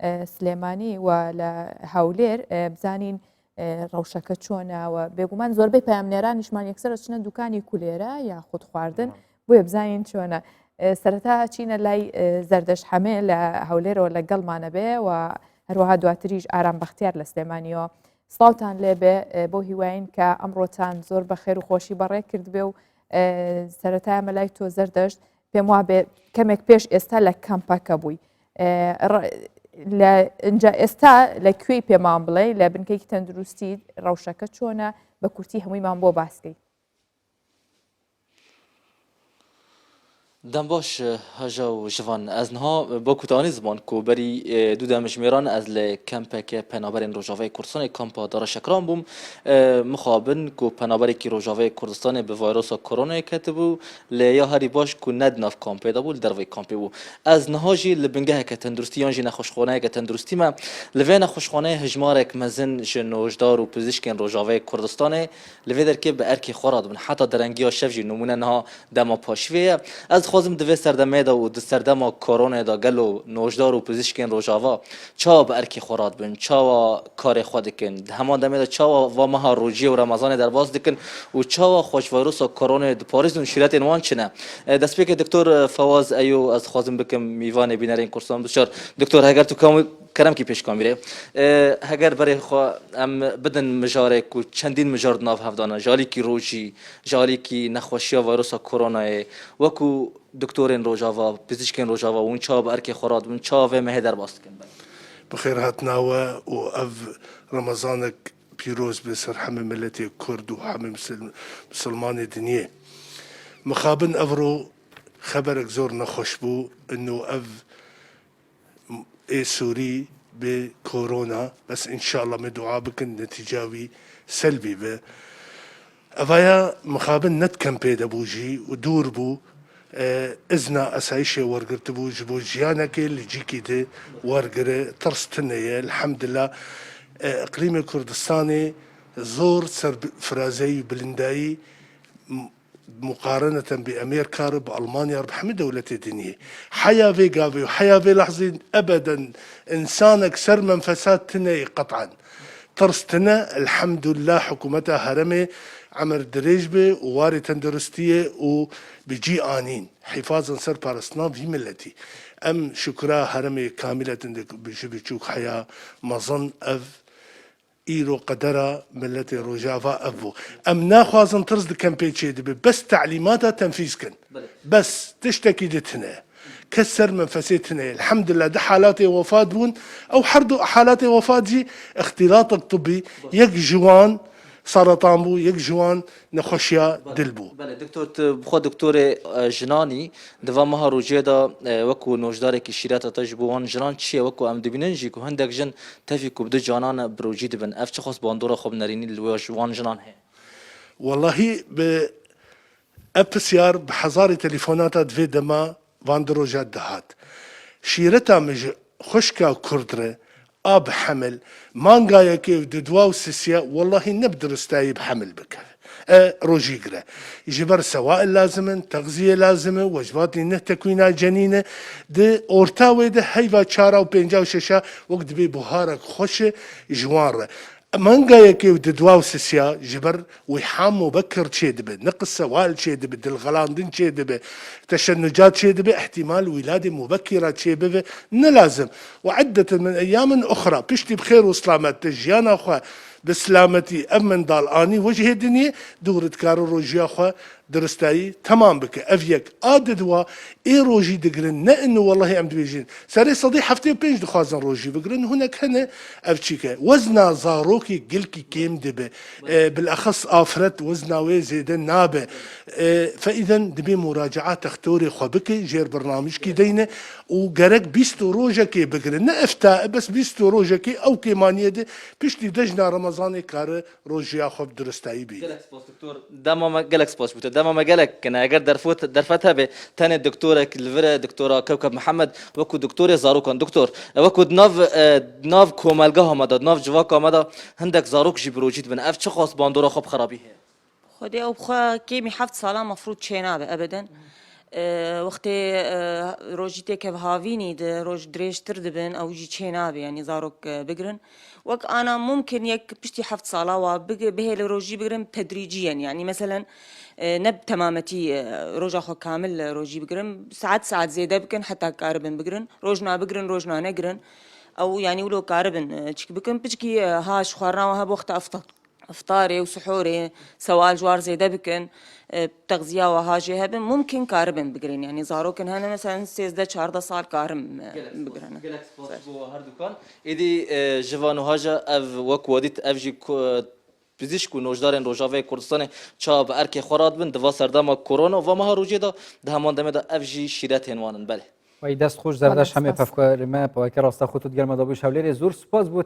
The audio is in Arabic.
سلێمانی و لە هەولێر بزانین ڕەوشەکە چۆنەوە بێگومان زۆربەی پامنێرانیشمان یەکسەر چنە دوکانی کولێرە یا خود خواردن بۆیە بزانین چۆنە سەرەتا چینە لای زەردەش حەمێ لە هەولێرەوە لەگەڵمانە بێ و هەروەها دواتریش ئارام بەختیار لە سلێمانیەوە سڵاوتان لێبێ بۆ هیواین کە ئەمڕۆتان زۆر بە خێر و خۆشی بەڕێ کرد بێ و سەرەتای مەلای تۆ زەردەشت پێم وا بێ کەمێک پێش ئێستا لە کەمپەکە بووی اینجا ئێستا لەکوێی پێمان بڵێ لە بنکەیەکی تەندروستی ڕەوشەکە چۆنە بە کورتی هەموویمان بۆ باسکەی دم باش هجا و جوان از نها با کوتاهی زمان کو بری دو دمشمیران از ل کمپ که پنابرین روجاوی کردستان کمپ داره شکران بوم مخابن کو پنابری کی روجاوی کردستان به ویروس کرونا کتبو لیا هری باش کو ند ناف کمپ دابول در وی کمپ بو از نها جی لبنگه که تندرستی آنجی نخوشخانه که تندرستی ما لوی نخوشخانه هجمارک مزن جنوجدار و پزشکین روجاوی کردستان لوی در که به ارکی خورد بن حتی درنگی شفجی نمونه نها دما پاشویه از خازم دوی سردمه دا و سردما کرونا دا گلو نوجدار و پزشکین روجاوا چا به ارکی خورد بن چا کار خود کن همان دمه دا چا و ماه روجی و رمضان در باز دکن و چا خوش ویروس کرونا د پاریس و شریعت انوان چنه دست پیک دکتر فواز ایو از خازم بکم میوان بینرین کورسان بسیار دکتر اگر تو کرم کی پیش کامیره اگر برای خو ام بدن مجاره کو چندین مجارد ناف هفدانه جالی کی روجی جالی کی نخوشی ویروس کرونا و کو دکترین روجاوا پزشکین روجاوا اون چا به ارکی خوراد اون چا و مه در باست کن بخیر هاتناوه و اف رمضانك بيروز بسر حمي ملتي كرد وحمي مسلمان دنيا مخابن افرو خبرك زور نخوش بو انه اف اي سوري بكورونا بس ان شاء الله مدعاء بكن نتيجاوي سلبي به افايا مخابن نت كمبيد ابوجي ودور بو ازنا اسايشي ورقرت بو جبو جيانك اللي جيكي دي ورقره ترستنية الحمد لله اقليم كردستاني زور سر فرازي بلنداي مقارنة بأمريكا بألمانيا بحمد دولة الدنيا حيا في قافي وحيا في لحظة أبدا إنسانك سر منفسات تني قطعا ترستنا الحمد لله حكومتها هرمي عمر دريجبي وواري تندرستية وبجي آنين حفاظا سر بارسنا في ملتي أم شكرا هرمي كاملة بجي بشوك حياة مظن أف إيرو قدرة ملتي روجافا أفو أم ناخوازن ترز كمبيتشي دبي بس تعليماتها تنفيذ كن بس تشتكي دتنا كسر منفسيتنا الحمد لله ده حالات وفاة بون أو حردو حالات وفاة جي اختلاط الطبي يك جوان سرطان بو يك جوان نخوشيا دلبو بله دکتر بخو دکتر جنانی دوام ها روجه دا وکو نوجدار کی شیرات تجبوان جنان چیه وکو ام دبینن جی کو هندک جن تفی کو بده جانان بروجی دبن اف چه خاص باندورا خوب نرینی لوجوان جنان هي والله بأبسيار بحزاري تليفونات في دما فاندروجات دهات شيرتا مج خشكا كردره اب حمل مانغايا كيف ددواو سيسيا والله نبدر استايب حمل بك روجيقرا يجبر سواء لازمن تغذية لازمة وجبات لنه تكوينات جنينة ده اورتاوي ده هيفا چارا و بينجا و ششا وقت بي بهارك خوش جوار مانغايا كيف ددواو سيسيا جبر ويحام مبكر تشي دبه نقص سوائل تشي دبه دلغلاندين تشي دبه تشنجات تشي دبه احتمال ولادة مبكرة تشي دبه نلازم وعدة من أيام أخرى بشتي بخير وسلامات تجيانا أخوة بسلامتي أمن دال آني وجه الدنيا دورة كارو روجيا أخوة درستاي تمام بك افيك اددوا اي روجي دقرن نانه والله عم بيجين ساري صديق حفتي بينج دخازن روجي بقرن هناك هنا افشيكا وزنا زاروكي قلكي كيم دبه بالاخص افرت وزنا ويزيد نابه فاذا دبي مراجعات تختوري خبكي جير برنامج كي دينه وقرق بيستو روجكي بقرن افتاء بس بيستو روجكي او كيمانيه دي بيشتي دجنا رمضاني كار روجيا خب درستاي بي دكتور دما جالكس بوس دما مجالك كان اگر درفتها به تاني الدكتوره الفرا دكتوره كوكب محمد وكو دكتوره زاروكان دكتور وكو ناف كومالگاه مداد ناف جواك مداد هندك زاروك جبروجيت بن اف چه خاص باندورا خب خرابي هي خدي او بخا كيمي حفت سالا مفروض شينابه ابدا وقتی روژی تک هاوینی ده روژ درشتر دبن او جی چینابی یعنی زاروک بگرن وك أنا ممكن يك بشتي حفت صلاة وبه الروجي بقرم تدريجيا يعني مثلا نب تمامتي روجا خو كامل روجي بقرم ساعات زيادة بكن حتى كاربن بقرن روجنا بقرن روجنا نقرن أو يعني ولو كاربن تشك بكن بشكي هاش خوارنا وها بوقت افطاري وسحوري سوال جوار زيادة بكن تغذية وهاجي هبن ممكن كاربن بقرن يعني زاروكن هنا مثلا 13 سال كارم بقرن هر دوکان ایدی جوان و هاجا اف وک ودیت اف جی پزیشک و نوجدارن روجاوی کردستان چاب ارک خوراد بن دوا سردما کرونا و ما روجی دا ده همان دمه دا اف جی شیرت هنوانن بله و دست خوش زردش همه پفکار ما پاکر راستا خودت گرم دابوش حولی زور سپاس بود